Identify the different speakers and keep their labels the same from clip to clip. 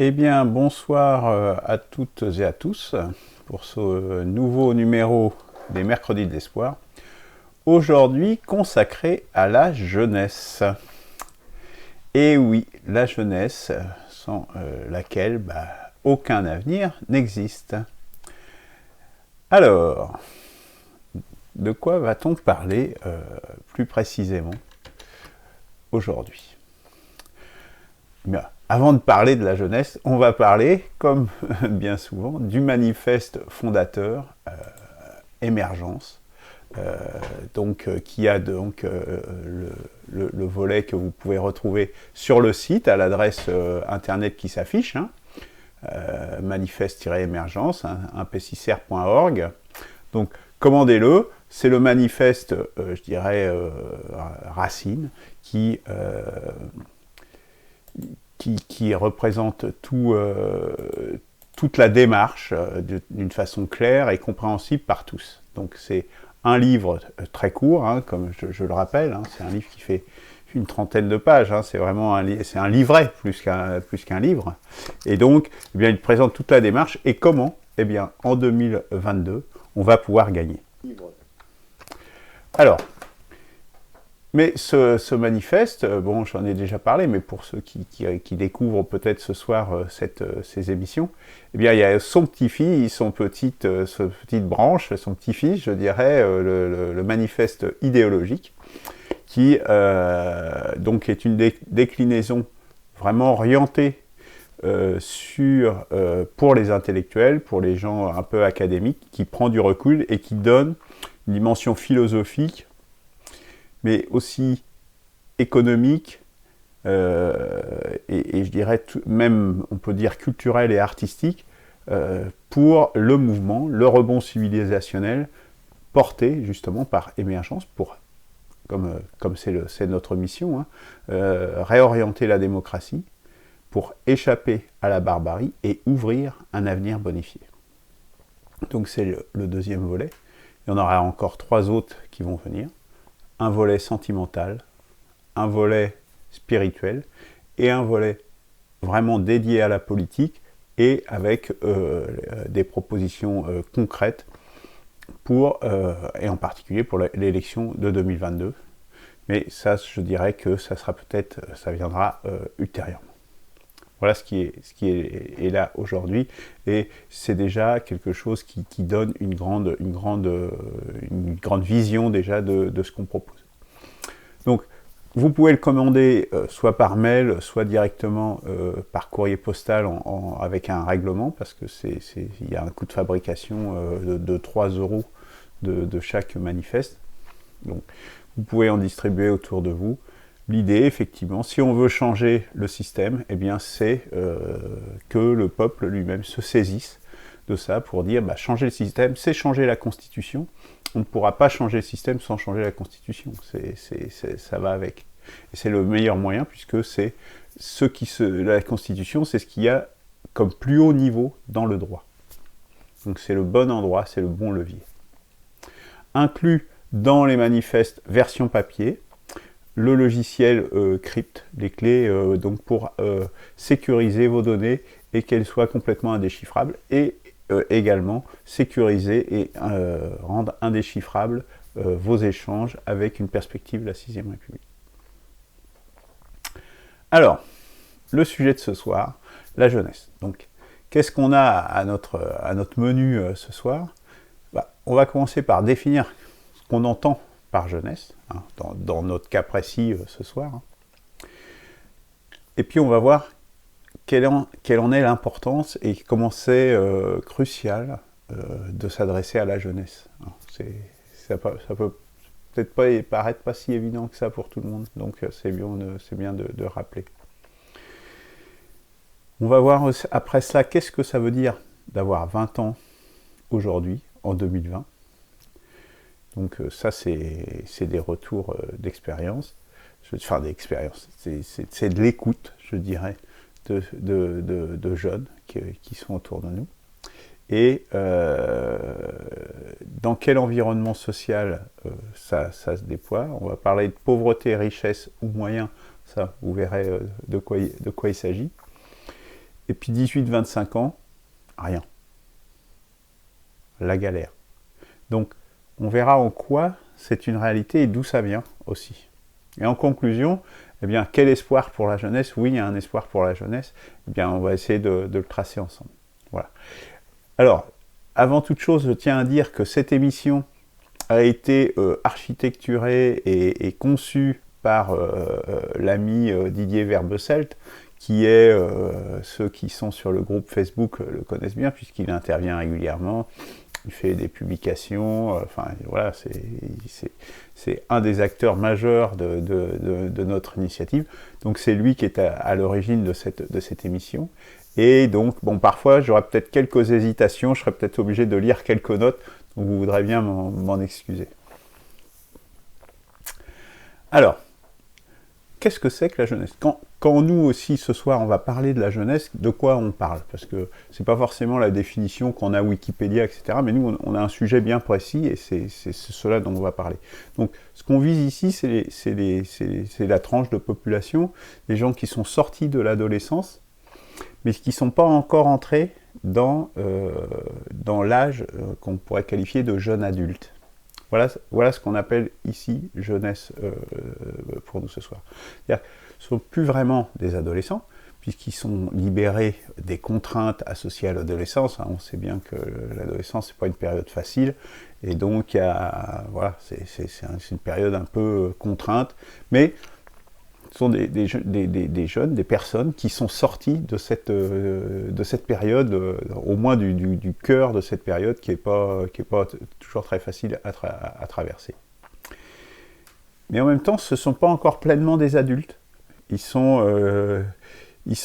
Speaker 1: Eh bien, bonsoir à toutes et à tous pour ce nouveau numéro des Mercredis de l'Espoir. Aujourd'hui consacré à la jeunesse. Et oui, la jeunesse sans laquelle aucun avenir n'existe. Alors, de quoi va-t-on parler plus précisément aujourd'hui ? Bien, avant de parler de la jeunesse, on va parler, comme bien souvent, du manifeste fondateur Émergence, qui a donc le volet que vous pouvez retrouver sur le site à l'adresse internet qui s'affiche, manifeste-émergence, p6r.org. Donc, commandez-le. C'est le manifeste, je dirais, Racine, qui représente toute la démarche d'une façon claire et compréhensible par tous. Donc c'est un livre très court, comme je le rappelle, c'est un livre qui fait une trentaine de pages, c'est vraiment c'est un livret plus qu'un livre. Et donc, eh bien, il présente toute la démarche et comment, eh bien, en 2022, on va pouvoir gagner. Alors, mais ce manifeste, bon, j'en ai déjà parlé, mais pour ceux qui découvrent peut-être ce soir ces émissions, eh bien, il y a son petit-fils, sa petite branche, son petit-fils, je dirais, le manifeste idéologique, qui donc est une déclinaison vraiment orientée pour les intellectuels, pour les gens un peu académiques, qui prend du recul et qui donne une dimension philosophique, mais aussi économique, et je dirais même, on peut dire, culturel et artistique, pour le mouvement, le rebond civilisationnel, porté justement par Émergence, comme c'est notre mission, réorienter la démocratie, pour échapper à la barbarie et ouvrir un avenir bonifié. Donc c'est le deuxième volet. Il y en aura encore 3 autres qui vont venir. Un volet sentimental, un volet spirituel et un volet vraiment dédié à la politique et avec des propositions concrètes et en particulier pour l'élection de 2022. Mais ça, je dirais que ça viendra ultérieurement. Voilà ce qui est là aujourd'hui, et c'est déjà quelque chose qui donne une grande vision déjà de ce qu'on propose. Donc, vous pouvez le commander soit par mail, soit directement par courrier postal avec un règlement, parce que il y a un coût de fabrication de 3 € de chaque manifeste. Donc, vous pouvez en distribuer autour de vous. L'idée, effectivement, si on veut changer le système, eh bien, c'est que le peuple lui-même se saisisse de ça pour dire, changer le système, c'est changer la Constitution. On ne pourra pas changer le système sans changer la Constitution. Ça va avec. Et c'est le meilleur moyen, puisque c'est la Constitution, c'est ce qu'il y a comme plus haut niveau dans le droit. Donc c'est le bon endroit, c'est le bon levier. Inclus dans les manifestes version papier, le logiciel crypte, les clés donc pour sécuriser vos données et qu'elles soient complètement indéchiffrables, et également sécuriser et rendre indéchiffrables vos échanges avec une perspective de la 6ème République. Alors, le sujet de ce soir, la jeunesse. Donc, qu'est-ce qu'on a à notre menu ce soir ? On va commencer par définir ce qu'on entend par jeunesse, dans notre cas précis ce soir. Et puis on va voir quelle en est l'importance et comment c'est crucial de s'adresser à la jeunesse. Ça peut peut-être pas paraître pas si évident que ça pour tout le monde, donc c'est bien de rappeler. On va voir après cela qu'est-ce que ça veut dire d'avoir 20 ans aujourd'hui, en 2020. Donc ça, c'est des retours d'expérience, c'est de l'écoute, je dirais, de jeunes qui sont autour de nous. Et dans quel environnement social ça se déploie. On va parler de pauvreté, richesse ou moyens, ça, vous verrez de quoi il s'agit. Et puis 18-25 ans, rien. La galère. Donc, on verra en quoi c'est une réalité et d'où ça vient aussi. Et en conclusion, eh bien, quel espoir pour la jeunesse? Oui, il y a un espoir pour la jeunesse. Eh bien, on va essayer de le tracer ensemble. Voilà. Alors, avant toute chose, je tiens à dire que cette émission a été architecturée et conçue par l'ami Didier Verbecelt, qui est, ceux qui sont sur le groupe Facebook le connaissent bien, puisqu'il intervient régulièrement, il fait des publications, enfin voilà, c'est un des acteurs majeurs de notre initiative. Donc c'est lui qui est à l'origine de cette émission. Et donc, bon, parfois, j'aurais peut-être quelques hésitations, je serais peut-être obligé de lire quelques notes, donc vous voudrez bien m'en excuser. Alors, qu'est-ce que c'est que la jeunesse? Quand nous aussi, ce soir, on va parler de la jeunesse, de quoi on parle? Parce que c'est pas forcément la définition qu'on a à Wikipédia, etc. Mais nous, on a un sujet bien précis, et c'est cela dont on va parler. Donc, ce qu'on vise ici, c'est la tranche de population, les gens qui sont sortis de l'adolescence, mais qui ne sont pas encore entrés dans l'âge qu'on pourrait qualifier de jeune adulte. Voilà ce qu'on appelle ici jeunesse pour nous ce soir. C'est-à-dire qu'ils ne sont plus vraiment des adolescents, puisqu'ils sont libérés des contraintes associées à l'adolescence. On sait bien que l'adolescence, ce n'est pas une période facile, et donc c'est une période un peu contrainte, mais ce sont des jeunes, des personnes qui sont sortis de cette période, au moins du cœur de cette période qui n'est pas toujours très facile à traverser. Mais en même temps, ce ne sont pas encore pleinement des adultes. Ils sont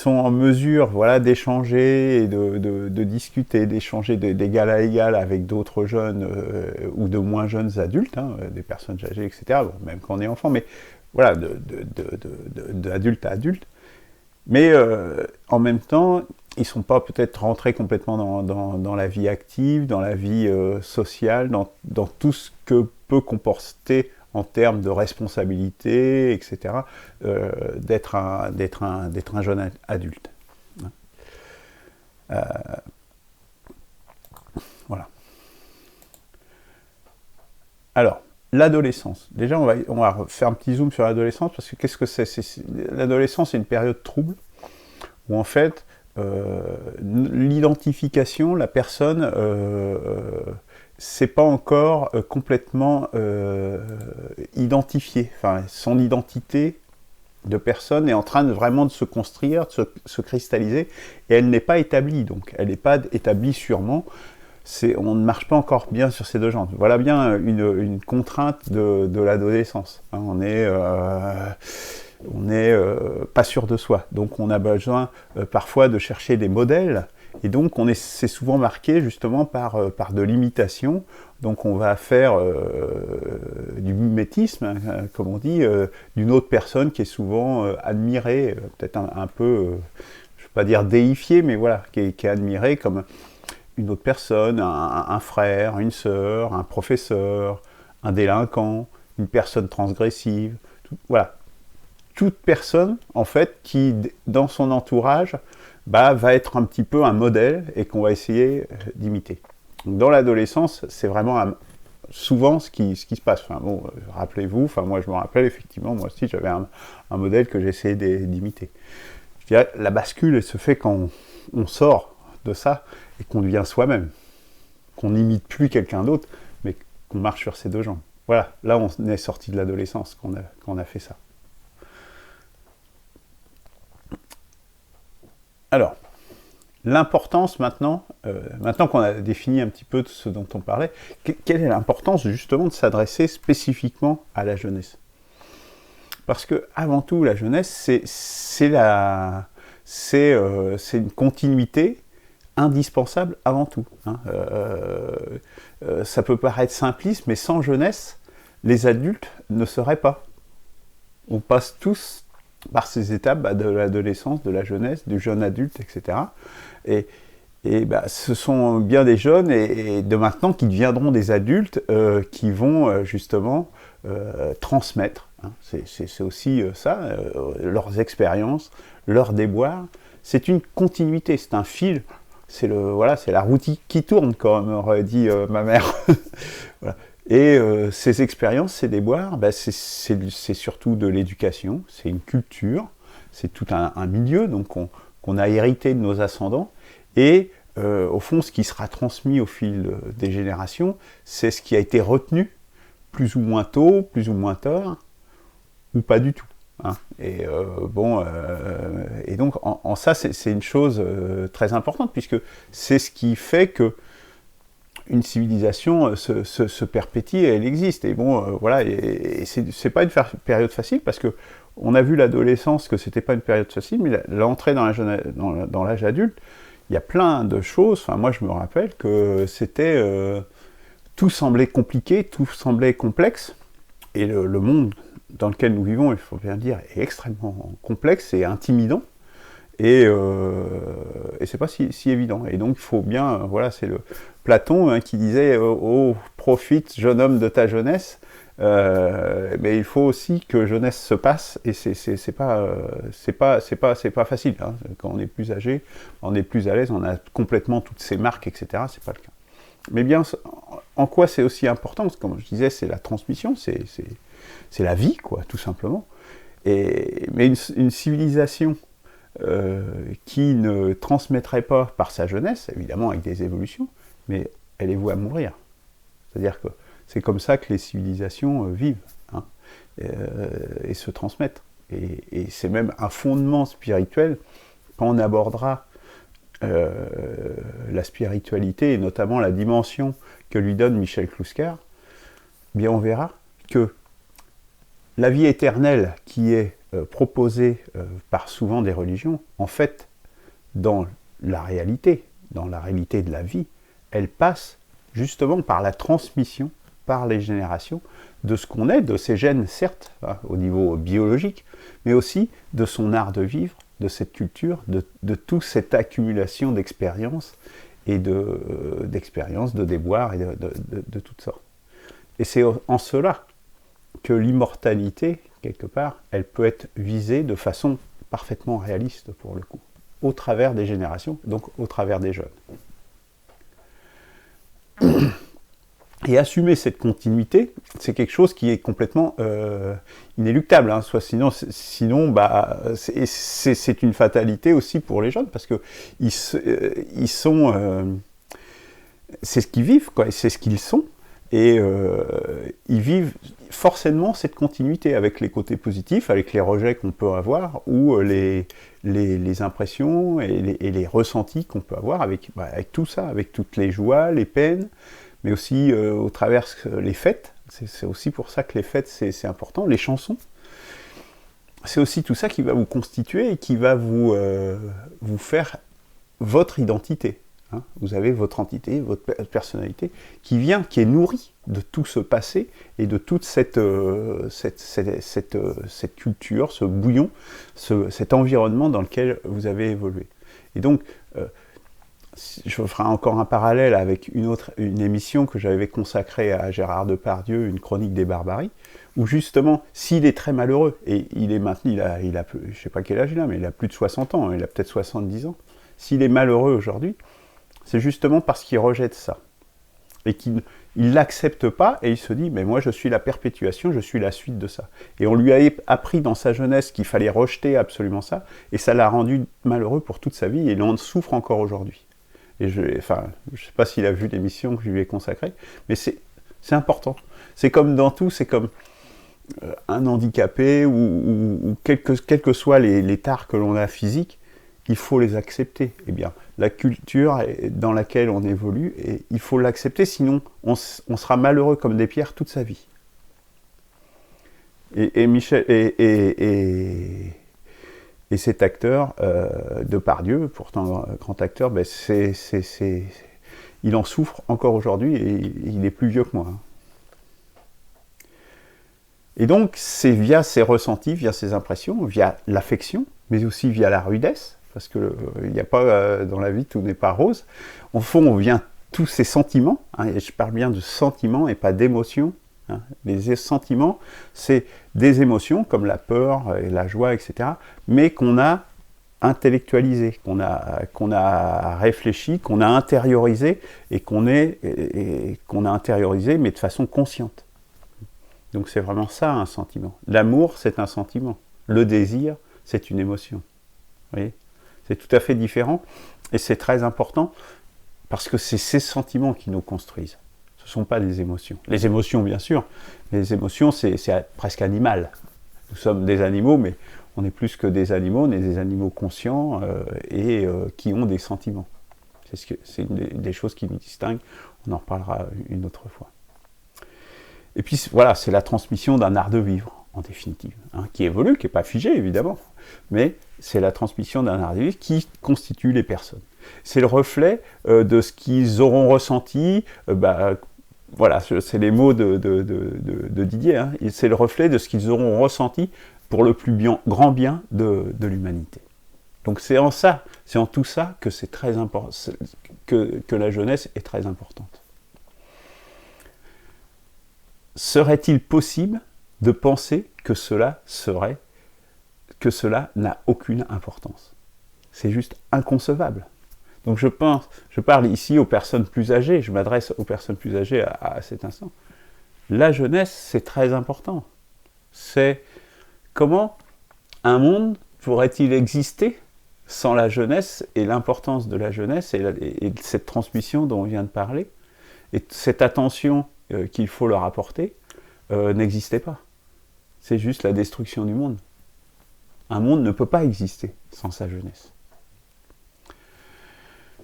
Speaker 1: en mesure, voilà, d'échanger et de discuter, d'échanger d'égal à égal avec d'autres jeunes ou de moins jeunes adultes, des personnes âgées, etc., bon, même quand on est enfant, mais voilà, d'adulte à adulte. Mais en même temps, ils ne sont pas peut-être rentrés complètement dans la vie active, dans la vie sociale, dans tout ce que peut comporter en termes de responsabilité, etc., d'être un jeune adulte. Voilà. Alors, l'adolescence. Déjà, on va faire un petit zoom sur l'adolescence, parce que qu'est-ce que c'est? L'adolescence, c'est une période trouble, où en fait, l'identification, la personne, c'est pas encore complètement identifié. Enfin, son identité de personne est en train vraiment de se construire, de se cristalliser, et elle n'est pas établie. Donc, elle n'est pas établie sûrement. On ne marche pas encore bien sur ces deux jambes. Voilà bien une contrainte de l'adolescence. On n'est pas sûr de soi. Donc on a besoin parfois de chercher des modèles. Et donc c'est souvent marqué justement par de l'imitation. Donc on va faire du mimétisme, comme on dit, d'une autre personne qui est souvent admirée, peut-être un peu, je ne veux pas dire déifiée, mais voilà, qui est admirée comme une autre personne, un frère, une sœur, un professeur, un délinquant, une personne transgressive, voilà. Toute personne, en fait, qui, dans son entourage, va être un petit peu un modèle et qu'on va essayer d'imiter. Dans l'adolescence, c'est vraiment souvent ce qui se passe. Enfin, bon, rappelez-vous, moi je me rappelle, effectivement, moi aussi j'avais un modèle que j'essayais d'imiter. Je dirais, la bascule, elle se fait quand on sort de ça et qu'on devient soi-même, qu'on n'imite plus quelqu'un d'autre, mais qu'on marche sur ses deux jambes. Voilà, là on est sorti de l'adolescence qu'on a fait ça. Alors, l'importance maintenant qu'on a défini un petit peu de ce dont on parlait, quelle est l'importance justement de s'adresser spécifiquement à la jeunesse? Parce que avant tout, la jeunesse, c'est une continuité indispensable avant tout. Ça peut paraître simpliste, mais sans jeunesse, les adultes ne seraient pas. On passe tous par ces étapes de l'adolescence, de la jeunesse, du jeune adulte, etc. Et ce sont bien des jeunes et de maintenant qui deviendront des adultes qui vont justement transmettre. C'est aussi ça, leurs expériences, leurs déboires, c'est une continuité, c'est un fil, c'est la roue qui tourne, comme aurait dit ma mère. Voilà. Et ces expériences, ces déboires, c'est surtout de l'éducation, c'est une culture, c'est tout un milieu donc qu'on a hérité de nos ascendants, et au fond, ce qui sera transmis au fil des générations, c'est ce qui a été retenu, plus ou moins tôt, plus ou moins tard, ou pas du tout. Hein. Et et donc en ça, c'est une chose très importante, puisque c'est ce qui fait que une civilisation se perpétue et elle existe. Et bon, voilà, et c'est pas une période facile, parce que on a vu l'adolescence que c'était pas une période facile, mais l'entrée dans l'âge adulte, il y a plein de choses. Enfin, moi, je me rappelle que c'était tout semblait compliqué, tout semblait complexe, et le monde dans lequel nous vivons, il faut bien dire, est extrêmement complexe et intimidant. Et c'est pas si évident. Et donc il faut bien, voilà, c'est le Platon qui disait oh, profite, jeune homme, de ta jeunesse. Mais il faut aussi que jeunesse se passe, et c'est pas facile. Hein. Quand on est plus âgé, on est plus à l'aise, on a complètement toutes ces marques, etc. C'est pas le cas. Mais bien, en quoi c'est aussi important, parce que comme je disais, c'est la transmission, c'est la vie, quoi, tout simplement. Mais une civilisation qui ne transmettrait pas par sa jeunesse, évidemment avec des évolutions, mais elle est vouée à mourir. C'est-à-dire que c'est comme ça que les civilisations vivent, hein, et se transmettent. Et c'est même un fondement spirituel. Quand on abordera la spiritualité, et notamment la dimension que lui donne Michel Clouscar, bien on verra que la vie éternelle qui est proposée par souvent des religions, en fait, dans la réalité de la vie, elle passe justement par la transmission, par les générations, de ce qu'on est, de ses gènes, certes, hein, au niveau biologique, mais aussi de son art de vivre, de cette culture, de toute cette accumulation d'expériences, et d'expériences, de déboires, et de toutes sortes. Et c'est en cela que l'immortalité, quelque part, elle peut être visée de façon parfaitement réaliste, pour le coup, au travers des générations, donc au travers des jeunes. Et assumer cette continuité, c'est quelque chose qui est complètement inéluctable. Hein. Sinon, c'est une fatalité aussi pour les jeunes, parce que ils sont, c'est ce qu'ils vivent, quoi, c'est ce qu'ils sont, et ils vivent forcément cette continuité, avec les côtés positifs, avec les rejets qu'on peut avoir, ou les impressions et les ressentis qu'on peut avoir avec tout ça, avec toutes les joies, les peines, mais aussi au travers les fêtes. C'est aussi pour ça que les fêtes, c'est important. Les chansons, c'est aussi tout ça qui va vous constituer et qui va vous faire votre identité. Hein. Vous avez votre entité, votre personnalité, qui est nourrie de tout ce passé et de toute cette culture, ce bouillon, cet environnement dans lequel vous avez évolué. Et donc, je ferai encore un parallèle avec une émission que j'avais consacrée à Gérard Depardieu, une chronique des barbaries, où justement, s'il est très malheureux, et il est maintenant, je ne sais pas quel âge il a, mais il a plus de 60 ans, il a peut-être 70 ans, s'il est malheureux aujourd'hui, c'est justement parce qu'il rejette ça, et qu'il ne l'accepte pas, et il se dit, mais moi je suis la perpétuation, je suis la suite de ça. Et on lui a appris dans sa jeunesse qu'il fallait rejeter absolument ça, et ça l'a rendu malheureux pour toute sa vie, et il en souffre encore aujourd'hui. Et je ne sais pas s'il a vu l'émission que je lui ai consacrée, mais c'est important. C'est comme dans tout, c'est comme un handicapé, ou quels que soient les tares que l'on a physiques, il faut les accepter. Eh bien, la culture dans laquelle on évolue, et il faut l'accepter, sinon on sera malheureux comme des pierres toute sa vie. Et Michel et cet acteur, Depardieu, pourtant grand acteur, il en souffre encore aujourd'hui, et il est plus vieux que moi. Et donc, c'est via ses ressentis, via ses impressions, via l'affection, mais aussi via la rudesse, parce que il n'y a pas, dans la vie, tout n'est pas rose. Au fond, on vient tous ces sentiments, hein, et je parle bien de sentiments et pas d'émotions. Hein. Les sentiments, c'est des émotions comme la peur et la joie, etc., mais qu'on a intellectualisé, qu'on a réfléchi, qu'on a intériorisé, et qu'on a intériorisé, mais de façon consciente. Donc c'est vraiment ça un sentiment. L'amour, c'est un sentiment. Le désir, c'est une émotion. Vous voyez ? C'est tout à fait différent, et c'est très important, parce que c'est ces sentiments qui nous construisent. Ce ne sont pas des émotions. Les émotions, bien sûr, mais les émotions, c'est presque animal. Nous sommes des animaux, mais on est plus que des animaux, on est des animaux conscients et qui ont des sentiments. C'est une des choses qui nous distinguent, on en reparlera une autre fois. Et puis voilà, c'est la transmission d'un art de vivre, en définitive, hein, qui évolue, qui n'est pas figé, évidemment, mais c'est la transmission d'un art de vivre qui constitue les personnes. C'est le reflet de ce qu'ils auront ressenti, voilà, c'est les mots de Didier, hein, c'est le reflet de ce qu'ils auront ressenti pour le plus grand bien de l'humanité. Donc c'est en ça, c'est en tout ça que c'est très important, que la jeunesse est très importante. Serait-il possible de penser que cela n'a aucune importance? C'est juste inconcevable. Donc je parle ici aux personnes plus âgées, je m'adresse aux personnes plus âgées à cet instant. La jeunesse, c'est très important. C'est comment un monde pourrait-il exister sans la jeunesse et l'importance de la jeunesse et de cette transmission dont on vient de parler, et cette attention qu'il faut leur apporter, n'existait pas. C'est juste la destruction du monde. Un monde ne peut pas exister sans sa jeunesse.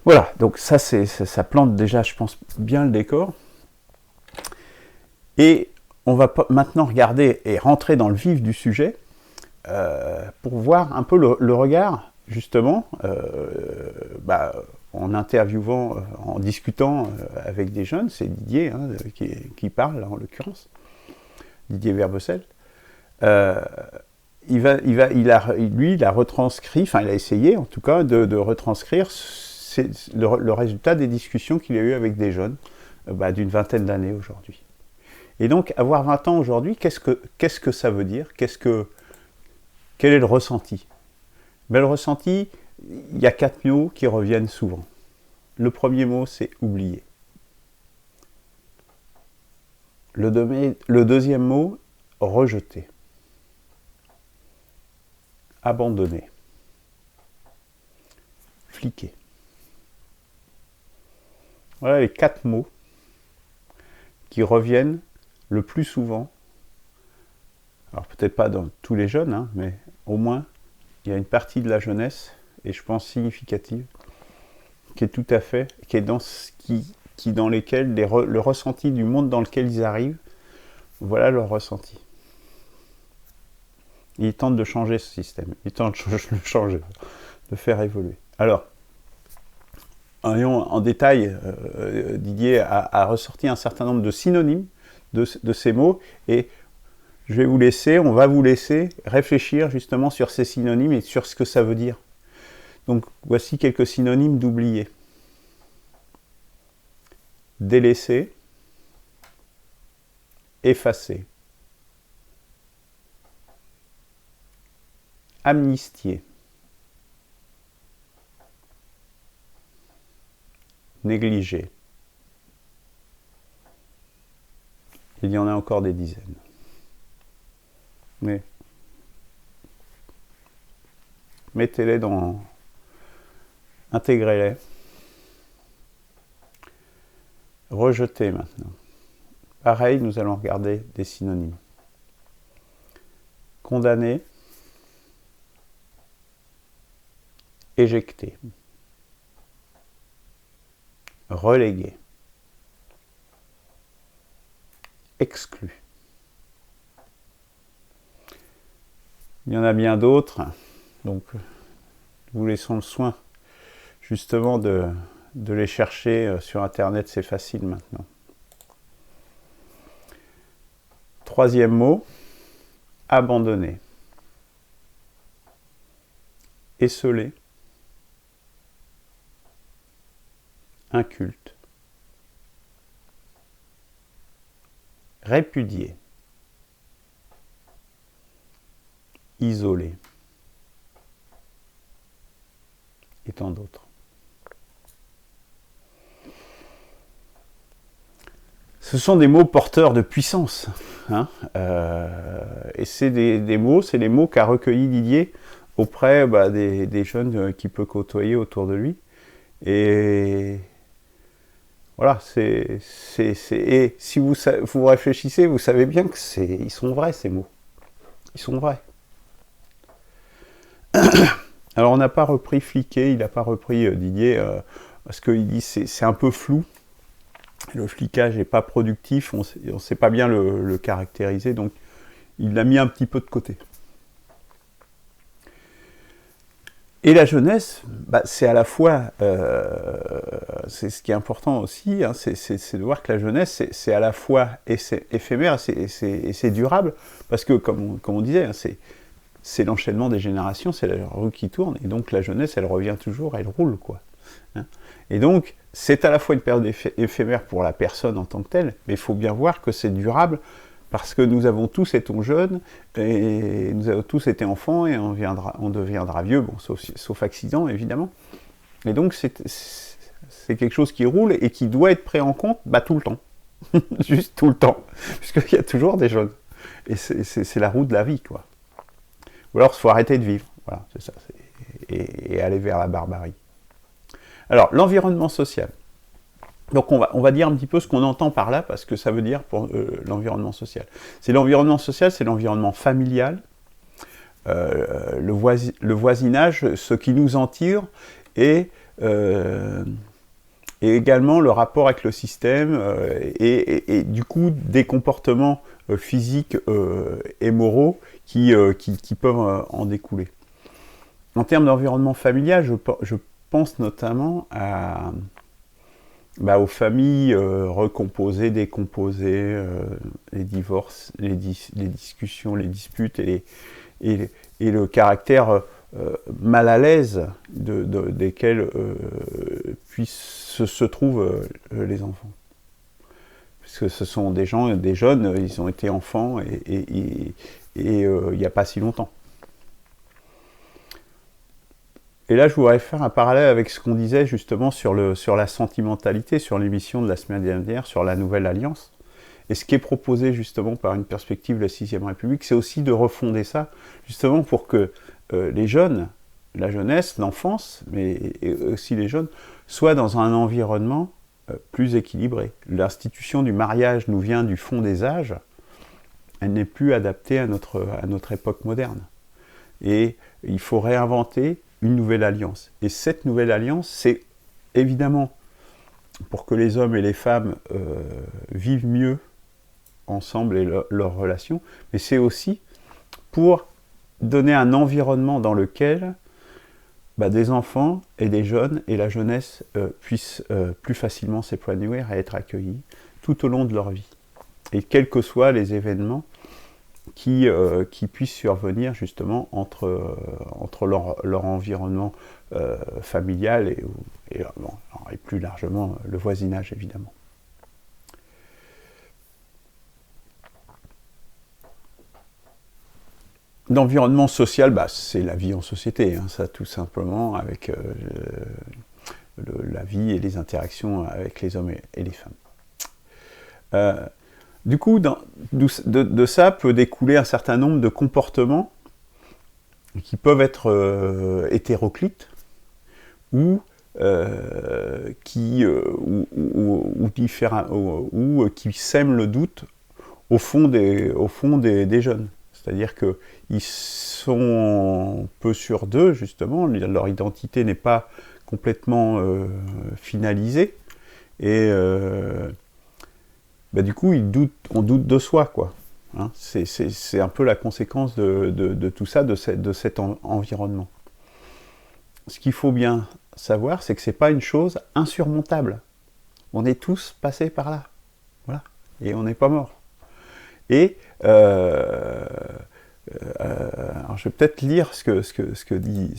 Speaker 1: Voilà, donc ça plante déjà, je pense, bien le décor. Et on va maintenant regarder et rentrer dans le vif du sujet pour voir un peu le regard, justement, en interviewant, en discutant avec des jeunes, c'est Didier hein, qui parle, là, en l'occurrence, Didier Verbessel. Il a retranscrit, enfin il a essayé en tout cas de retranscrire le résultat des discussions qu'il a eues avec des jeunes d'une vingtaine d'années aujourd'hui. Et donc, avoir 20 ans aujourd'hui, qu'est-ce que ça veut dire ? Quel est le ressenti ? Le ressenti, il y a 4 mots qui reviennent souvent. Le premier mot, c'est oublier. Le deuxième mot, rejeter. Abandonner. Fliquer. Voilà les 4 mots qui reviennent le plus souvent, alors peut-être pas dans tous les jeunes, hein, mais au moins il y a une partie de la jeunesse, et je pense significative, qui est tout à fait, qui est dans lesquels le ressenti du monde dans lequel ils arrivent, voilà leur ressenti. Ils tentent de changer ce système, ils tentent de le changer, de faire évoluer. Alors, en détail, Didier a ressorti un certain nombre de synonymes de ces mots, et on va vous laisser réfléchir justement sur ces synonymes et sur ce que ça veut dire. Donc voici quelques synonymes d'oublier. Délaisser, effacer, amnistier, négliger. Il y en a encore des dizaines. Mais mettez-les intégrez-les. Rejetez maintenant. Pareil, nous allons regarder des synonymes. Condamner, éjecter, reléguer, exclu. Il y en a bien d'autres, donc nous laissons le soin justement de les chercher sur Internet, c'est facile maintenant. Troisième mot, abandonner, esseler, inculte, répudier, isolé, et tant d'autres. Ce sont des mots porteurs de puissance, hein, et c'est des mots, c'est les mots qu'a recueillis Didier auprès des jeunes qu'il peut côtoyer autour de lui. Et voilà, et si vous réfléchissez, vous savez bien que ils sont vrais ces mots. Ils sont vrais. Alors on n'a pas repris Fliquet, il n'a pas repris Didier, parce qu'il dit c'est un peu flou. Le flicage n'est pas productif, on ne sait pas bien le caractériser, donc il l'a mis un petit peu de côté. Et la jeunesse, c'est à la fois, c'est ce qui est important aussi, hein, c'est de voir que la jeunesse, c'est à la fois c'est éphémère et c'est durable, parce que comme on disait, hein, c'est l'enchaînement des générations, c'est la roue qui tourne, et donc la jeunesse, elle revient toujours, elle roule, quoi. Hein. Et donc, c'est à la fois une période éphémère pour la personne en tant que telle, mais il faut bien voir que c'est durable, parce que nous avons tous été jeunes, et nous avons tous été enfants, et on deviendra vieux, bon, sauf accident, évidemment. Et donc, c'est quelque chose qui roule, et qui doit être pris en compte tout le temps. Juste tout le temps. Puisqu'il y a toujours des jeunes. Et c'est la roue de la vie, quoi. Ou alors, il faut arrêter de vivre. Voilà, c'est ça. Et aller vers la barbarie. Alors, l'environnement social. Donc on va dire un petit peu ce qu'on entend par là, parce que ça veut dire pour l'environnement social. C'est l'environnement social, c'est l'environnement familial, le voisinage, ce qui nous entoure, et également le rapport avec le système, et du coup des comportements physiques et moraux qui peuvent en découler. En termes d'environnement familial, je pense notamment aux familles recomposées, décomposées, les divorces, les discussions, les disputes et le caractère mal à l'aise desquels se trouvent les enfants. Parce que ce sont des jeunes, ils ont été enfants et il n'y a pas si longtemps. Et là, je voudrais faire un parallèle avec ce qu'on disait justement sur la sentimentalité, sur l'émission de la semaine dernière, sur la Nouvelle Alliance. Et ce qui est proposé justement par une perspective de la 6ème République, c'est aussi de refonder ça, justement pour que les jeunes, la jeunesse, l'enfance, mais aussi les jeunes, soient dans un environnement plus équilibré. L'institution du mariage nous vient du fond des âges, elle n'est plus adaptée à notre époque moderne. Et il faut réinventer une nouvelle alliance. Et cette nouvelle alliance, c'est évidemment pour que les hommes et les femmes vivent mieux ensemble et leurs relations, mais c'est aussi pour donner un environnement dans lequel des enfants et des jeunes et la jeunesse puissent plus facilement s'épanouir et être accueillis tout au long de leur vie. Et quels que soient les événements qui puissent survenir justement entre leur environnement familial et plus largement le voisinage, évidemment. L'environnement social, c'est la vie en société, hein, ça tout simplement, avec la vie et les interactions avec les hommes et les femmes. Du coup, de ça peut découler un certain nombre de comportements qui peuvent être hétéroclites ou qui sèment le doute au fond des jeunes. C'est-à-dire qu'ils sont peu sûrs d'eux, justement, leur identité n'est pas complètement finalisée, et du coup, on doute de soi, quoi. Hein, c'est un peu la conséquence de tout ça, de cet environnement. Ce qu'il faut bien savoir, c'est que c'est pas une chose insurmontable. On est tous passés par là, voilà, et on n'est pas mort. Et alors je vais peut-être lire ce que dit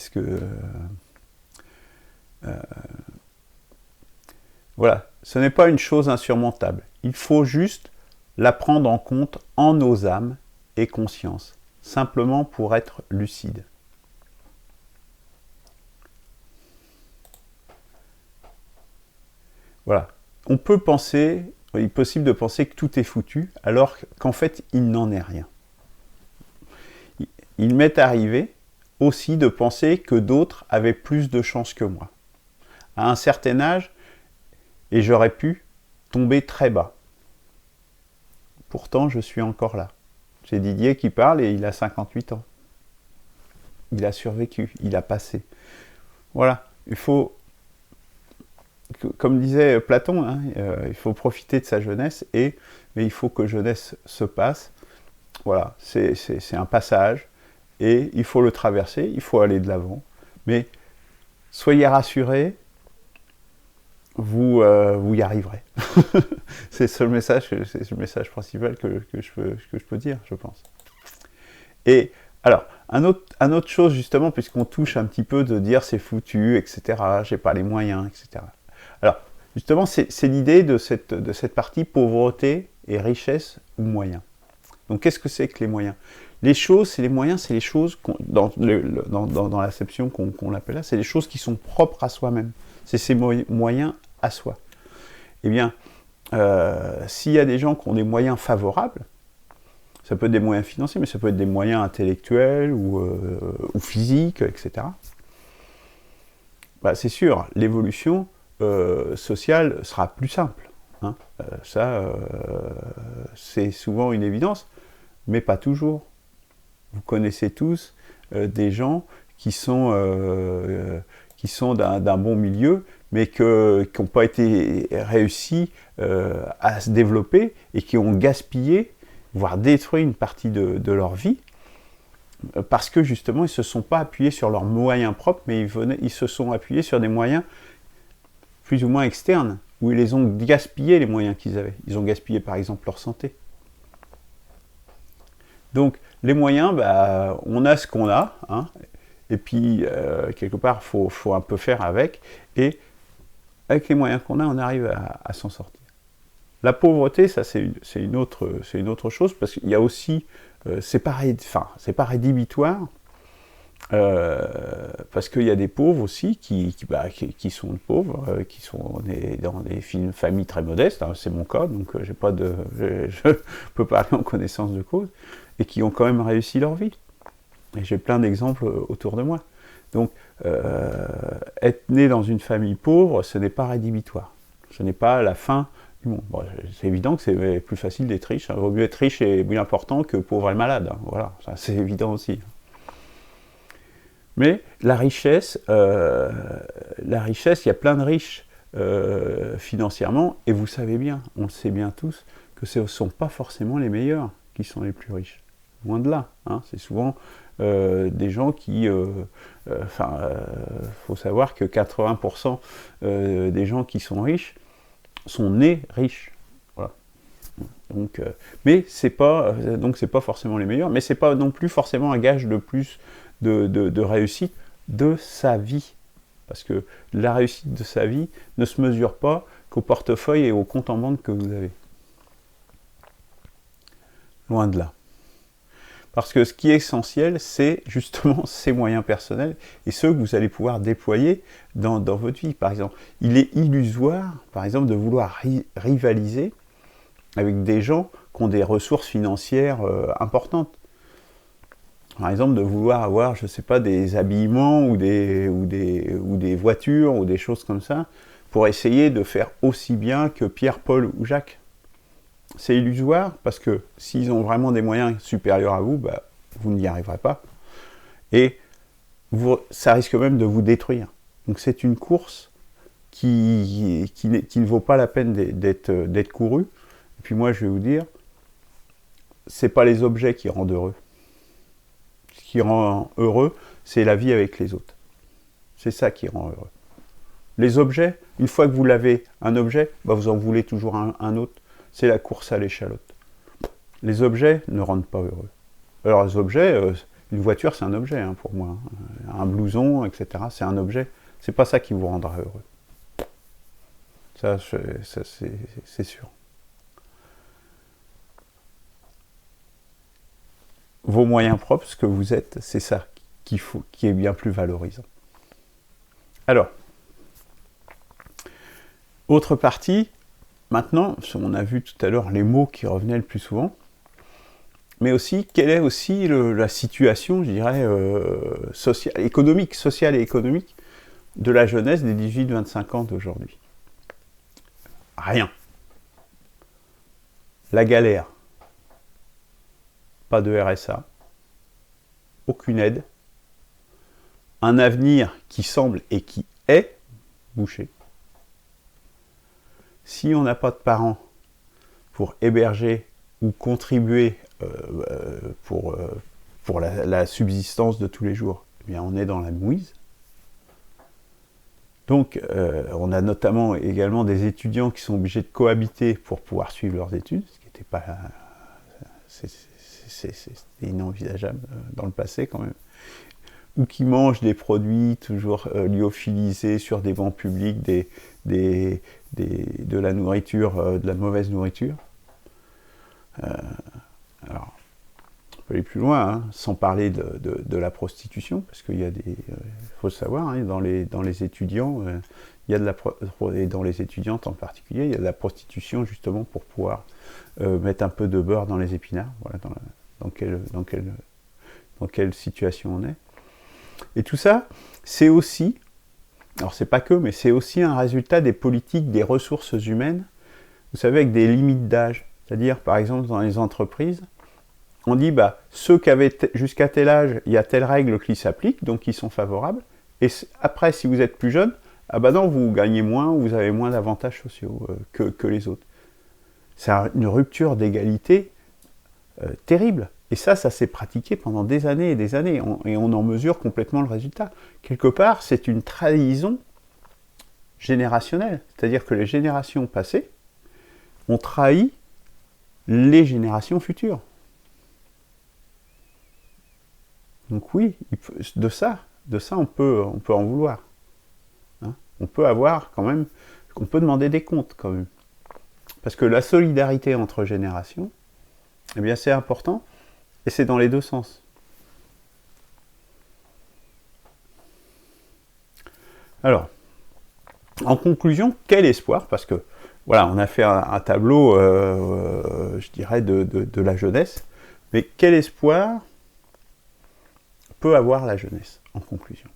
Speaker 1: voilà, ce n'est pas une chose insurmontable. Il faut juste la prendre en compte en nos âmes et consciences, simplement pour être lucide. Voilà. On peut penser, il est possible de penser que tout est foutu, alors qu'en fait, il n'en est rien. Il m'est arrivé aussi de penser que d'autres avaient plus de chance que moi. À un certain âge, et j'aurais pu tomber très bas. Pourtant, je suis encore là. J'ai Didier qui parle et il a 58 ans. Il a survécu, il a passé. Voilà, il faut, comme disait Platon, hein, il faut profiter de sa jeunesse, mais il faut que jeunesse se passe. Voilà, c'est un passage, et il faut le traverser, il faut aller de l'avant. Mais soyez rassurés, vous y arriverez. C'est le message principal que je peux dire, je pense. Et alors, un autre chose, justement, puisqu'on touche un petit peu de dire c'est foutu, etc., j'ai pas les moyens, etc. Alors, justement, c'est l'idée de cette partie pauvreté et richesse ou moyens. Donc, qu'est-ce que c'est que les moyens? Les choses, c'est les moyens, c'est les choses, dans l'acception qu'on l'appelle là, c'est les choses qui sont propres à soi-même. C'est ces moyens à soi. Eh bien, s'il y a des gens qui ont des moyens favorables, ça peut être des moyens financiers, mais ça peut être des moyens intellectuels ou physiques, etc. Bah, c'est sûr, l'évolution sociale sera plus simple. Hein. C'est souvent une évidence, mais pas toujours. Vous connaissez tous des gens qui sont d'un bon milieu, mais qui n'ont pas été réussis à se développer et qui ont gaspillé, voire détruit une partie de leur vie, parce que justement, ils ne se sont pas appuyés sur leurs moyens propres, mais ils se sont appuyés sur des moyens plus ou moins externes, où ils les ont gaspillés, les moyens qu'ils avaient. Ils ont gaspillé, par exemple, leur santé. Donc, les moyens, bah, on a ce qu'on a, hein, et puis, quelque part, il faut un peu faire avec, et avec les moyens qu'on a, on arrive à s'en sortir. La pauvreté, ça, c'est une autre chose, parce qu'il y a aussi, c'est pas rédhibitoire, parce qu'il y a des pauvres aussi qui sont pauvres, qui sont dans des familles très modestes, hein, c'est mon cas, donc je peux parler en connaissance de cause, et qui ont quand même réussi leur vie. Et j'ai plein d'exemples autour de moi. Donc, être né dans une famille pauvre, ce n'est pas rédhibitoire. Ce n'est pas la fin du monde. Bon, c'est évident que c'est plus facile d'être riche. Il vaut mieux être riche et bien important que pauvre et malade. Hein. Voilà, ça, c'est évident aussi. Mais la richesse, il y a plein de riches financièrement, et vous savez bien, on le sait bien tous, que ce ne sont pas forcément les meilleurs qui sont les plus riches. Loin de là. Hein. C'est souvent des gens qui... faut savoir que 80% des gens qui sont riches sont nés riches. Voilà. Donc, mais c'est pas forcément les meilleurs, mais c'est pas non plus forcément un gage de plus de réussite de sa vie. Parce que la réussite de sa vie ne se mesure pas qu'au portefeuille et au compte en banque que vous avez. Loin de là. Parce que ce qui est essentiel, c'est justement ces moyens personnels et ceux que vous allez pouvoir déployer dans votre vie. Par exemple, il est illusoire, par exemple, de vouloir rivaliser avec des gens qui ont des ressources financières importantes. Par exemple, de vouloir avoir, je ne sais pas, des habillements ou des voitures ou des choses comme ça pour essayer de faire aussi bien que Pierre, Paul ou Jacques. C'est illusoire parce que s'ils ont vraiment des moyens supérieurs à vous, bah, vous n'y arriverez pas. Et ça risque même de vous détruire. Donc c'est une course qui ne vaut pas la peine d'être courue. Et puis moi, je vais vous dire, c'est pas les objets qui rendent heureux. Ce qui rend heureux, c'est la vie avec les autres. C'est ça qui rend heureux. Les objets, une fois que vous l'avez un objet, bah, vous en voulez toujours un autre. C'est la course à l'échalote. Les objets ne rendent pas heureux. Alors les objets, une voiture c'est un objet hein, pour moi. Hein. Un blouson, etc. c'est un objet. C'est pas ça qui vous rendra heureux. Ça c'est sûr. Vos moyens propres, ce que vous êtes, c'est ça qui est bien plus valorisant. Alors, Autre partie, maintenant, on a vu tout à l'heure les mots qui revenaient le plus souvent, mais aussi, quelle est aussi la situation, je dirais, sociale et économique de la jeunesse des 18-25 ans d'aujourd'hui. Rien. La galère. Pas de RSA. Aucune aide. Un avenir qui semble et qui est bouché. Si on n'a pas de parents pour héberger ou contribuer pour la subsistance de tous les jours, eh bien on est dans la mouise. Donc on a notamment également des étudiants qui sont obligés de cohabiter pour pouvoir suivre leurs études, ce qui n'était pas... C'était inenvisageable dans le passé quand même. Ou qui mangent des produits toujours lyophilisés sur des bancs publics, de la nourriture, de la mauvaise nourriture. Alors, on peut aller plus loin, hein, sans parler de la prostitution, parce qu'il y a des... faut le savoir, hein, dans les étudiants, il y a et dans les étudiantes en particulier, il y a de la prostitution justement pour pouvoir mettre un peu de beurre dans les épinards. Voilà, dans quelle situation on est. Et tout ça, c'est aussi, alors c'est pas que, mais c'est aussi un résultat des politiques des ressources humaines, vous savez, avec des limites d'âge. C'est-à-dire, par exemple, dans les entreprises, on dit, ceux qui avaient jusqu'à tel âge, il y a telle règle qui s'applique, donc ils sont favorables, et après, si vous êtes plus jeune, non, vous gagnez moins, ou vous avez moins d'avantages sociaux que les autres. C'est une rupture d'égalité terrible. Et ça s'est pratiqué pendant des années et des années, et on en mesure complètement le résultat. Quelque part, c'est une trahison générationnelle, c'est-à-dire que les générations passées ont trahi les générations futures. Donc oui, de ça on peut en vouloir. Hein, on peut avoir quand même, on peut demander des comptes quand même. Parce que la solidarité entre générations, eh bien c'est important, et c'est dans les deux sens. Alors, en conclusion, quel espoir, parce que voilà, on a fait un tableau, je dirais, de la jeunesse, mais quel espoir peut avoir la jeunesse, en conclusion?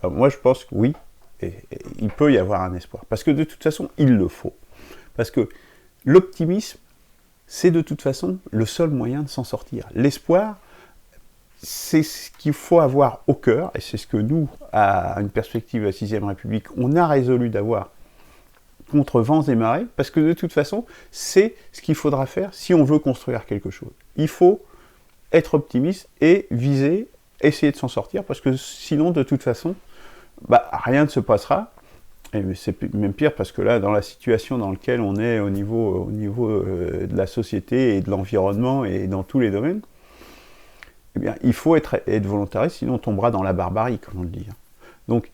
Speaker 1: Alors, moi, je pense que oui, et il peut y avoir un espoir, parce que de toute façon, il le faut. Parce que l'optimisme, c'est de toute façon le seul moyen de s'en sortir. L'espoir, c'est ce qu'il faut avoir au cœur, et c'est ce que nous, à une perspective de la 6ème République, on a résolu d'avoir contre vents et marées, parce que de toute façon, c'est ce qu'il faudra faire si on veut construire quelque chose. Il faut être optimiste et viser, essayer de s'en sortir, parce que sinon, de toute façon, rien ne se passera. Et c'est même pire parce que là, dans la situation dans laquelle on est au niveau de la société et de l'environnement et dans tous les domaines, eh bien, il faut être volontariste, sinon on tombera dans la barbarie, comme on le dit. Donc,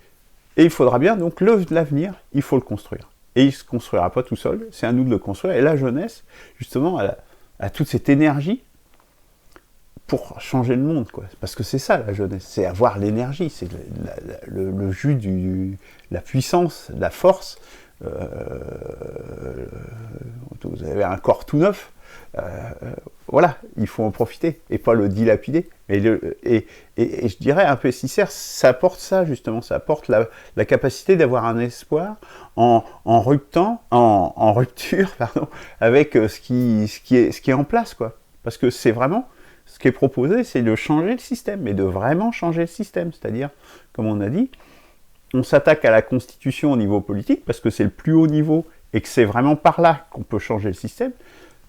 Speaker 1: et il faudra bien, donc l'avenir, il faut le construire. Et il ne se construira pas tout seul, c'est à nous de le construire. Et la jeunesse, justement, a toute cette énergie pour changer le monde, quoi. Parce que c'est ça la jeunesse, c'est avoir l'énergie, c'est le jus la puissance, la force. Vous avez un corps tout neuf, voilà, il faut en profiter et pas le dilapider. Et je dirais un PSICR, ça apporte ça justement, ça apporte la capacité d'avoir un espoir en rupture, avec ce qui est en place, quoi. Parce que c'est vraiment ce qui est proposé, c'est de changer le système, mais de vraiment changer le système. C'est-à-dire, comme on a dit, on s'attaque à la Constitution au niveau politique, parce que c'est le plus haut niveau, et que c'est vraiment par là qu'on peut changer le système,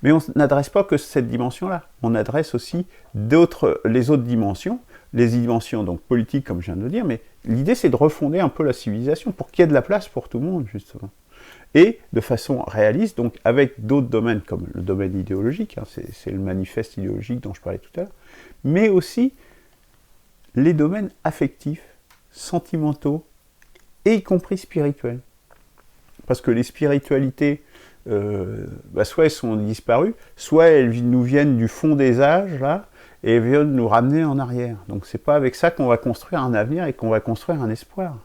Speaker 1: mais on n'adresse pas que cette dimension-là. On adresse aussi les autres dimensions, les dimensions donc politiques, comme je viens de le dire, mais l'idée, c'est de refonder un peu la civilisation, pour qu'il y ait de la place pour tout le monde, justement. Et de façon réaliste, donc avec d'autres domaines, comme le domaine idéologique, hein, c'est le manifeste idéologique dont je parlais tout à l'heure, mais aussi les domaines affectifs, sentimentaux, et y compris spirituels. Parce que les spiritualités, soit elles sont disparues, soit elles nous viennent du fond des âges, là, et viennent nous ramener en arrière. Donc c'est pas avec ça qu'on va construire un avenir et qu'on va construire un espoir.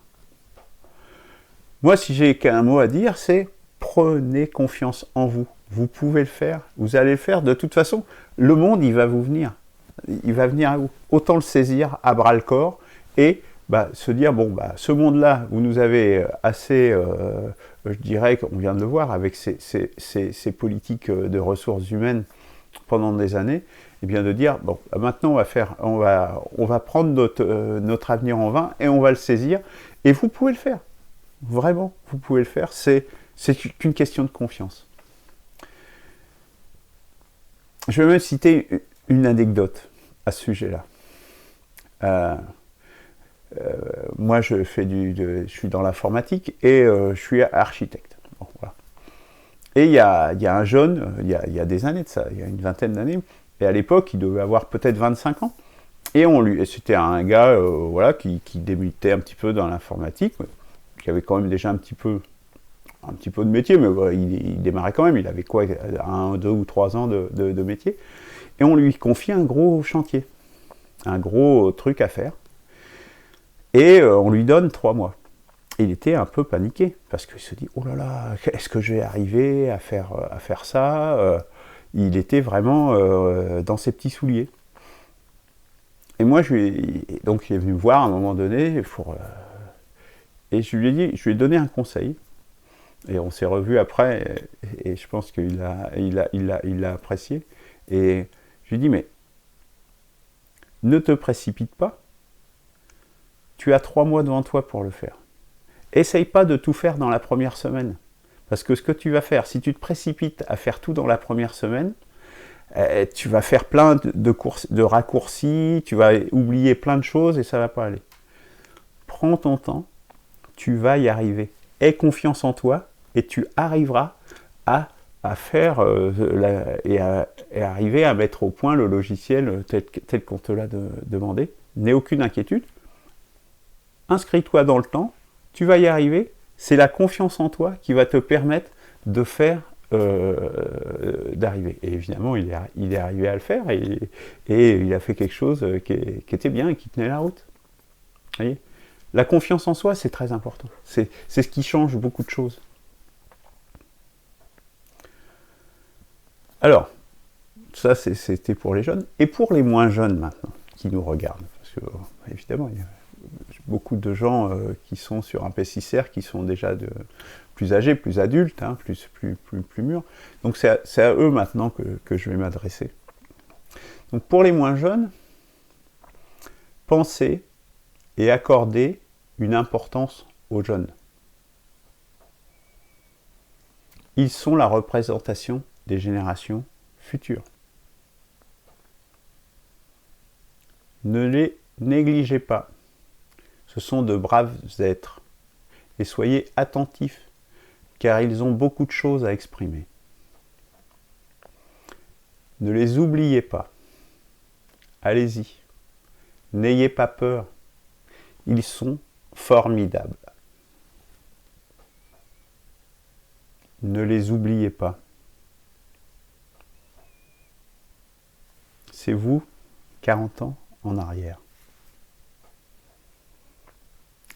Speaker 1: Moi, si j'ai qu'un mot à dire, c'est Prenez confiance en vous. Vous pouvez le faire. Vous allez le faire. De toute façon, le monde, il va vous venir. Il va venir à vous. Autant le saisir à bras le corps et se dire, bon, ce monde-là, vous nous avez assez, je dirais, qu'on vient de le voir, avec ces politiques de ressources humaines pendant des années, et bien de dire, bon, maintenant on va prendre notre avenir en main et on va le saisir. Et vous pouvez le faire. Vraiment, vous pouvez le faire. C'est qu'une question de confiance. Je vais même citer une anecdote à ce sujet-là. Moi, je suis dans l'informatique et je suis architecte. Bon, voilà. Et il y a un jeune, il y a des années de ça, il y a une vingtaine d'années, et à l'époque, il devait avoir peut-être 25 ans. Et c'était un gars qui débutait un petit peu dans l'informatique, qui avait quand même déjà un petit peu de métier, mais il démarrait quand même, il avait quoi, 1, 2 ou 3 ans de métier. Et on lui confie un gros chantier, un gros truc à faire. Et on lui donne 3 mois. Et il était un peu paniqué, parce qu'il se dit, oh là là, est-ce que je vais arriver à faire ça Il était vraiment dans ses petits souliers. Et moi, donc il est venu me voir à un moment donné, et je lui ai donné un conseil. Et on s'est revus après, et je pense qu'il l'a apprécié. Et je lui ai dit, mais ne te précipite pas. Tu as 3 mois devant toi pour le faire. Essaye pas de tout faire dans la première semaine. Parce que ce que tu vas faire, si tu te précipites à faire tout dans la première semaine, tu vas faire plein de raccourcis, tu vas oublier plein de choses et ça ne va pas aller. Prends ton temps, tu vas y arriver. Aie confiance en toi et tu arriveras à faire et arriver à mettre au point le logiciel tel qu'on te l'a demandé. N'aie aucune inquiétude. Inscris-toi dans le temps, tu vas y arriver. C'est la confiance en toi qui va te permettre de faire, d'arriver. Et évidemment, il est arrivé à le faire et il a fait quelque chose qui était bien et qui tenait la route. Vous voyez ? La confiance en soi, c'est très important. C'est ce qui change beaucoup de choses. Alors, ça c'était pour les jeunes. Et pour les moins jeunes maintenant, qui nous regardent. Parce que, évidemment, il y a beaucoup de gens qui sont sur un P6R, qui sont déjà plus âgés, plus adultes, hein, plus mûrs. Donc c'est à eux maintenant que je vais m'adresser. Donc pour les moins jeunes, pensez et accordez une importance aux jeunes. Ils sont la représentation des générations futures. Ne les négligez pas. Ce sont de braves êtres. Et soyez attentifs, car ils ont beaucoup de choses à exprimer. Ne les oubliez pas. Allez-y. N'ayez pas peur. Ils sont formidables. Ne les oubliez pas. C'est vous, 40 ans en arrière.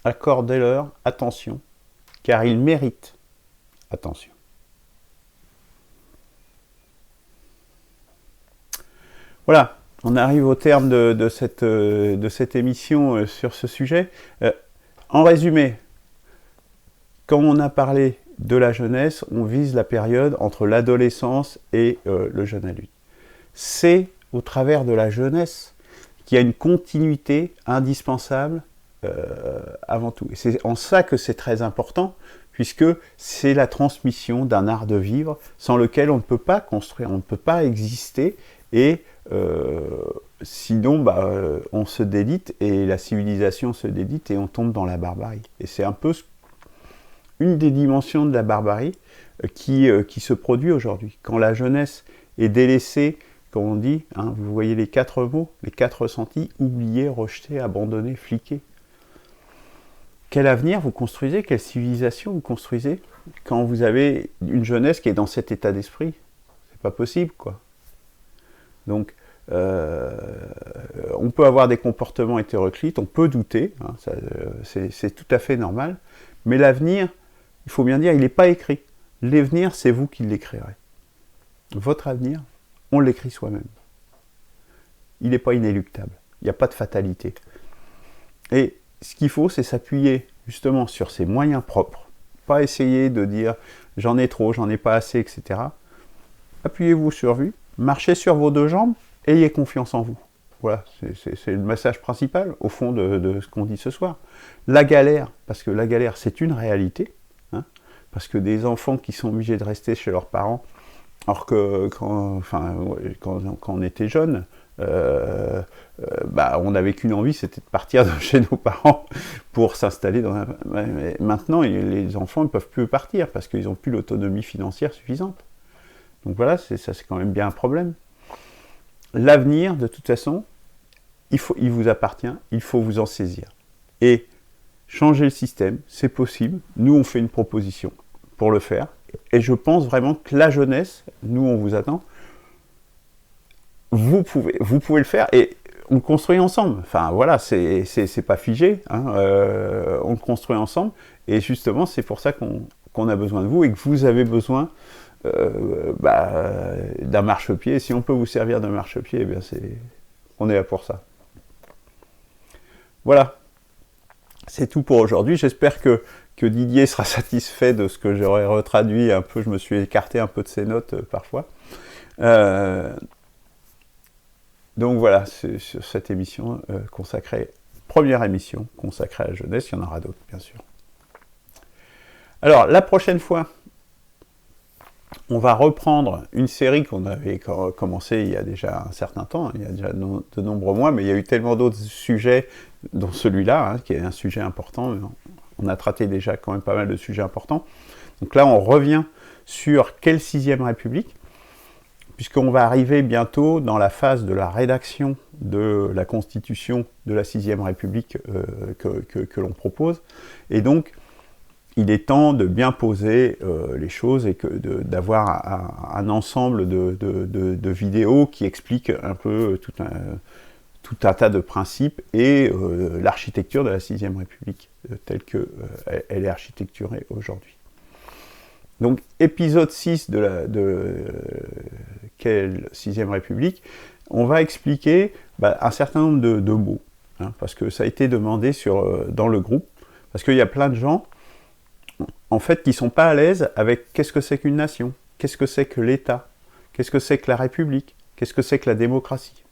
Speaker 1: Accordez-leur attention, car ils méritent attention. Voilà, on arrive au terme de cette émission sur ce sujet. En résumé, quand on a parlé de la jeunesse, on vise la période entre l'adolescence et le jeune adulte. C'est au travers de la jeunesse qu'il y a une continuité indispensable avant tout. Et c'est en ça que c'est très important, puisque c'est la transmission d'un art de vivre sans lequel on ne peut pas construire, on ne peut pas exister, et sinon on se délite, et la civilisation se délite, et on tombe dans la barbarie. Et c'est un peu une des dimensions de la barbarie qui se produit aujourd'hui. Quand la jeunesse est délaissée, comme on dit, hein, vous voyez les 4 mots, les 4 ressentis: oublier, rejeter, abandonner, fliquer. Quel avenir vous construisez? Quelle civilisation vous construisez quand vous avez une jeunesse qui est dans cet état d'esprit? C'est pas possible, quoi. Donc, on peut avoir des comportements hétéroclites, on peut douter, hein, c'est tout à fait normal, mais l'avenir, il faut bien dire, il n'est pas écrit. L'avenir, c'est vous qui l'écrirez. Votre avenir, on l'écrit soi-même. Il n'est pas inéluctable. Il n'y a pas de fatalité. Et ce qu'il faut, c'est s'appuyer justement sur ses moyens propres. Pas essayer de dire j'en ai trop, j'en ai pas assez, etc. Appuyez-vous sur vous, marchez sur vos deux jambes, ayez confiance en vous. Voilà, c'est le message principal, au fond, de ce qu'on dit ce soir. La galère, parce que la galère, c'est une réalité, hein, parce que des enfants qui sont obligés de rester chez leurs parents, alors que quand on était jeune, on n'avait qu'une envie, c'était de partir de chez nos parents pour s'installer dans un... Mais maintenant, les enfants ne peuvent plus partir, parce qu'ils n'ont plus l'autonomie financière suffisante. Donc voilà, c'est quand même bien un problème. L'avenir, de toute façon, il vous appartient, il faut vous en saisir. Et changer le système, c'est possible. Nous, on fait une proposition pour le faire. Et je pense vraiment que la jeunesse, nous, on vous attend. Vous pouvez le faire et on le construit ensemble. Enfin, voilà, c'est pas figé. Hein, on le construit ensemble. Et justement, c'est pour ça qu'on a besoin de vous et que vous avez besoin d'un marchepied. Si on peut vous servir d'un marchepied, eh bien on est là pour ça. Voilà, c'est tout pour aujourd'hui. J'espère que Didier sera satisfait de ce que j'aurais retraduit un peu. Je me suis écarté un peu de ses notes parfois. Donc voilà, c'est sur cette émission première émission consacrée à la jeunesse. Il y en aura d'autres, bien sûr. Alors, la prochaine fois, on va reprendre une série qu'on avait commencé il y a déjà un certain temps, il y a déjà de nombreux mois, mais il y a eu tellement d'autres sujets, dont celui-là, hein, qui est un sujet important. On a traité déjà quand même pas mal de sujets importants. Donc là, on revient sur quelle 6e République, puisqu'on va arriver bientôt dans la phase de la rédaction de la Constitution de la 6e République que l'on propose. Et donc, il est temps de bien poser les choses et d'avoir un ensemble de vidéos qui expliquent un peu tout un tas de principes et l'architecture de la 6e République telle qu'elle est architecturée aujourd'hui. Donc, épisode 6 quelle 6e République, on va expliquer un certain nombre de mots, hein, parce que ça a été demandé dans le groupe, parce qu'il y a plein de gens en fait, qui ne sont pas à l'aise avec qu'est-ce que c'est qu'une nation, qu'est-ce que c'est que l'État, qu'est-ce que c'est que la République, qu'est-ce que c'est que la démocratie.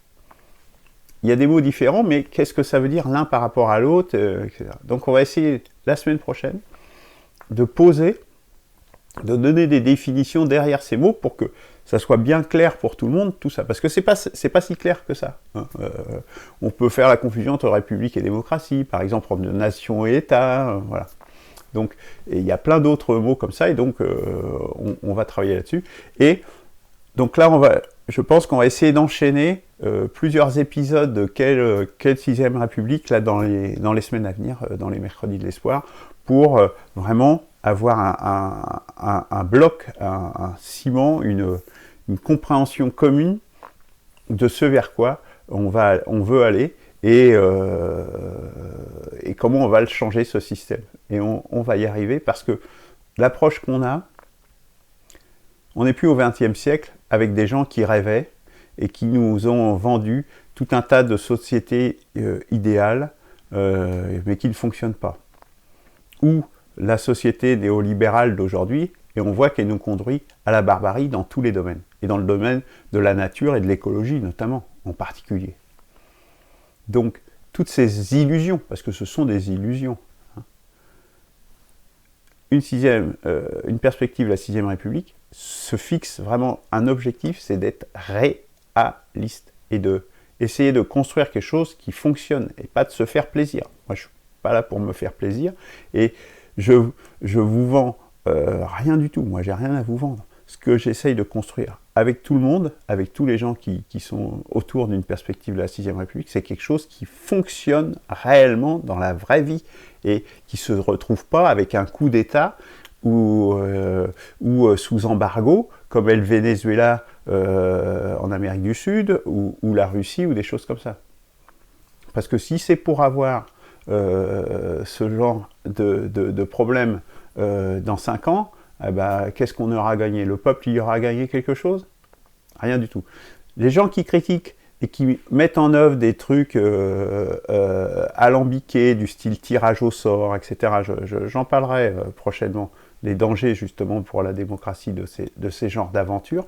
Speaker 1: Il y a des mots différents, mais qu'est-ce que ça veut dire l'un par rapport à l'autre, etc. Donc on va essayer, la semaine prochaine, de poser, de donner des définitions derrière ces mots pour que ça soit bien clair pour tout le monde, tout ça. Parce que c'est pas si clair que ça. Hein. On peut faire la confusion entre République et démocratie, par exemple, entre nation et État, voilà. Donc, il y a plein d'autres mots comme ça, et donc on va travailler là-dessus. Et donc là, je pense qu'on va essayer d'enchaîner plusieurs épisodes de quelle 6e République là, dans les semaines à venir, dans les mercredis de l'espoir, pour vraiment avoir un bloc, un ciment, une compréhension commune de ce vers quoi on veut aller, et comment on va le changer, ce système. Et on va y arriver, parce que l'approche qu'on a, on n'est plus au XXe siècle avec des gens qui rêvaient et qui nous ont vendu tout un tas de sociétés idéales, mais qui ne fonctionnent pas. Ou la société néolibérale d'aujourd'hui, et on voit qu'elle nous conduit à la barbarie dans tous les domaines, et dans le domaine de la nature et de l'écologie notamment, en particulier. Donc, toutes ces illusions, parce que ce sont des illusions, hein. Une perspective de la 6e République se fixe vraiment un objectif, c'est d'être réaliste et d'essayer de construire quelque chose qui fonctionne, et pas de se faire plaisir. Moi, je ne suis pas là pour me faire plaisir, et je vous vends rien du tout. Moi, j'ai rien à vous vendre. Ce que j'essaye de construire avec tout le monde, avec tous les gens qui sont autour d'une perspective de la 6e République, c'est quelque chose qui fonctionne réellement dans la vraie vie et qui ne se retrouve pas avec un coup d'État ou sous embargo, comme est le Venezuela en Amérique du Sud, ou la Russie, ou des choses comme ça. Parce que si c'est pour avoir ce genre de problème dans 5 ans, eh ben, qu'est-ce qu'on aura gagné? Le peuple y aura gagné quelque chose? Rien du tout. Les gens qui critiquent et qui mettent en œuvre des trucs alambiqués, du style tirage au sort, etc., j'en parlerai prochainement, les dangers justement pour la démocratie de ces genres d'aventures.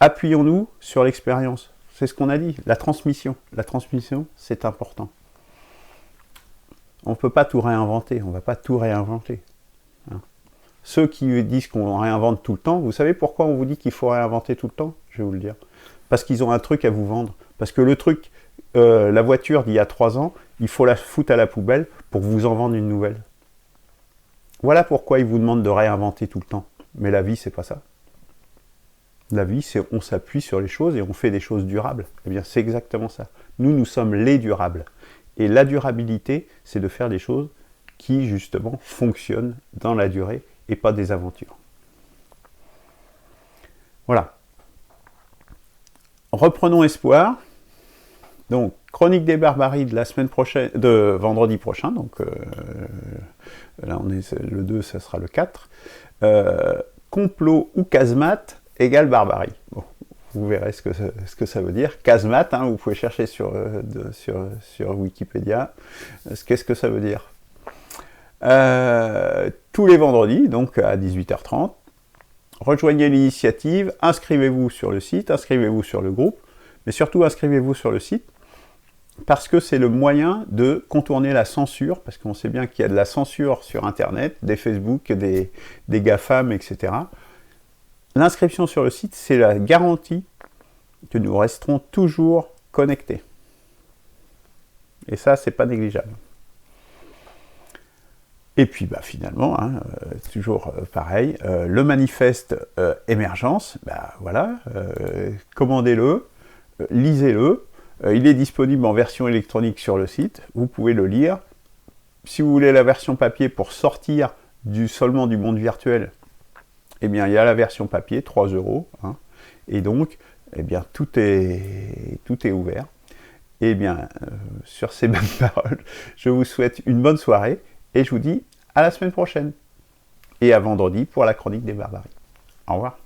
Speaker 1: Appuyons-nous sur l'expérience. C'est ce qu'on a dit, la transmission. La transmission, c'est important. On ne peut pas tout réinventer, on ne va pas tout réinventer. Hein. Ceux qui disent qu'on réinvente tout le temps, vous savez pourquoi on vous dit qu'il faut réinventer tout le temps? Je vais vous le dire. Parce qu'ils ont un truc à vous vendre. Parce que le truc, la voiture d'il y a 3 ans, il faut la foutre à la poubelle pour vous en vendre une nouvelle. Voilà pourquoi ils vous demandent de réinventer tout le temps. Mais la vie, c'est pas ça. La vie, c'est on s'appuie sur les choses et on fait des choses durables. Eh bien, c'est exactement ça. Nous sommes les durables. Et la durabilité, c'est de faire des choses qui, justement, fonctionnent dans la durée et pas des aventures. Voilà. Reprenons espoir. Donc, Chronique des Barbaries de la semaine prochaine, de vendredi prochain. Donc, là, on est le 2, ça sera le 4. Complot ou casemate égale barbarie. Bon. Vous verrez ce que ça veut dire. Casemate, hein, vous pouvez chercher sur Wikipédia. Qu'est-ce que ça veut dire? Tous les vendredis, donc à 18h30. Rejoignez l'initiative, inscrivez-vous sur le site, inscrivez-vous sur le groupe, mais surtout inscrivez-vous sur le site, parce que c'est le moyen de contourner la censure, parce qu'on sait bien qu'il y a de la censure sur Internet, des Facebook, des GAFAM, etc. L'inscription sur le site, c'est la garantie que nous resterons toujours connectés. Et ça, c'est pas négligeable. Et puis, bah, finalement, hein, toujours pareil, le manifeste émergence, bah, voilà, commandez-le, lisez-le. Il est disponible en version électronique sur le site. Vous pouvez le lire. Si vous voulez la version papier pour sortir seulement du monde virtuel, eh bien, il y a la version papier, 3 €. Hein, et donc, eh bien, tout est ouvert. Et bien, sur ces mêmes paroles, je vous souhaite une bonne soirée et je vous dis à la semaine prochaine. Et à vendredi pour la Chronique des Barbaries. Au revoir.